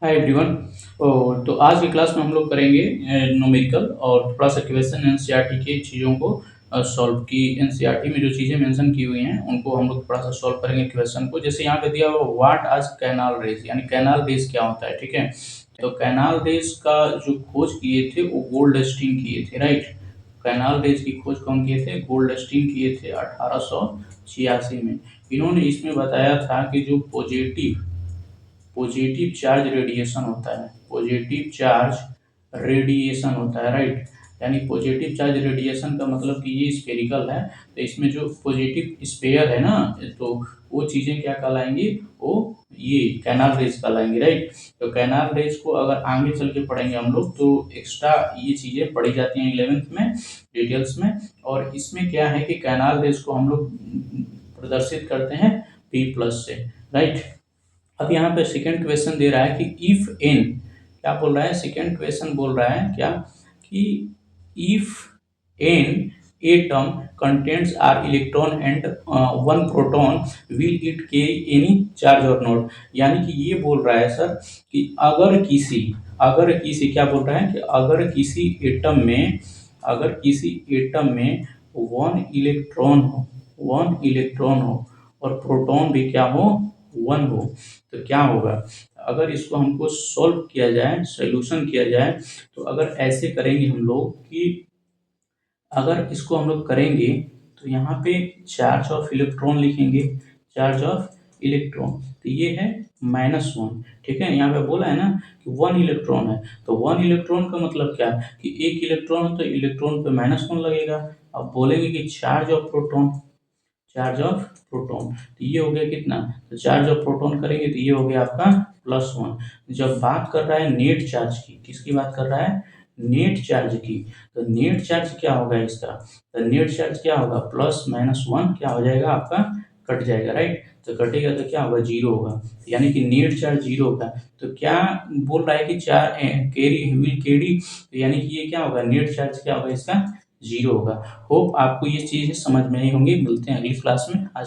Hi everyone. तो आज की क्लास में हम लोग करेंगे न्यूमेरिकल और थोड़ा सा क्वेश्चन एनसीईआरटी की चीज़ों को सॉल्व की। एनसीईआरटी में जो चीज़ें मेंशन की हुई हैं उनको हम लोग थोड़ा सा सॉल्व करेंगे क्वेश्चन को। जैसे यहाँ पे दिया हुआ व्हाट आज कैनाल रेस, यानी कैनाल रेस क्या होता है, ठीक है। तो कैनाल रेस का जो खोज किए थे वो गोल्डस्टीन किए थे, राइट। कैनाल रेस की खोज कौन किए थे? गोल्डस्टीन किए थे 1886 में। इन्होंने इसमें बताया था कि जो पॉजिटिव चार्ज रेडिएशन होता है, पॉजिटिव चार्ज रेडिएशन होता है, राइट। यानी पॉजिटिव चार्ज रेडिएशन का मतलब कि ये स्फेरिकल है, तो इसमें जो पॉजिटिव स्फेयर है ना, तो वो चीज़ें क्या कहलाएंगी? वो ये कैनाल रेज कहलाएंगी, राइट। तो कैनाल रेज को अगर आगे चल के पढ़ेंगे हम लोग तो एक्स्ट्रा ये चीज़ें पढ़ी जाती हैं 11th में डिटेल्स में। और इसमें क्या है कि कैनाल रेज को हम लोग प्रदर्शित करते हैं P+ से, राइट। अब यहाँ पे सेकंड क्वेश्चन दे रहा है कि इफ एन, क्या बोल रहा है? सेकंड क्वेश्चन बोल रहा है क्या कि if an atom contents are electron and one proton will it carry any charge और नॉट। यानी कि ये बोल रहा है सर कि अगर किसी क्या बोल रहा है कि अगर किसी एटम में वन इलेक्ट्रॉन हो और प्रोटॉन भी क्या हो? वन हो, तो क्या होगा? अगर इसको हमको सॉल्व किया जाए, सोल्यूशन किया जाए, तो अगर ऐसे करेंगे हम लोग कि अगर इसको हम लोग करेंगे तो यहाँ पे चार्ज ऑफ इलेक्ट्रॉन लिखेंगे, चार्ज ऑफ इलेक्ट्रॉन, तो ये है -1, ठीक है। यहाँ पे बोला है ना कि 1 इलेक्ट्रॉन है, तो 1 इलेक्ट्रॉन का मतलब क्या है कि एक इलेक्ट्रॉन है तो इलेक्ट्रॉन पे -1 लगेगा। अब बोलेंगे कि चार्ज ऑफ प्रोटॉन, तो ये हो गया कितना? तो चार्ज ऑफ प्रोटॉन करेंगे तो ये हो गया आपका +1। जब बात कर रहा है नेट चार्ज की, किसकी बात कर रहा है? नेट चार्ज की। तो नेट चार्ज क्या होगा इसका? तो नेट चार्ज क्या होगा? +-1 क्या हो जाएगा आपका? कट जाएगा, राइट। तो कटेगा तो क्या होगा? 0 होगा, यानी कि नेट चार्ज 0 होगा। तो क्या बोल रहा है कि कैरी, यानी कि ये क्या होगा? नेट चार्ज क्या होगा इसका? 0 होगा। होप आपको ये चीज़ समझ में आई होंगी। मिलते हैं अगली क्लास में। आज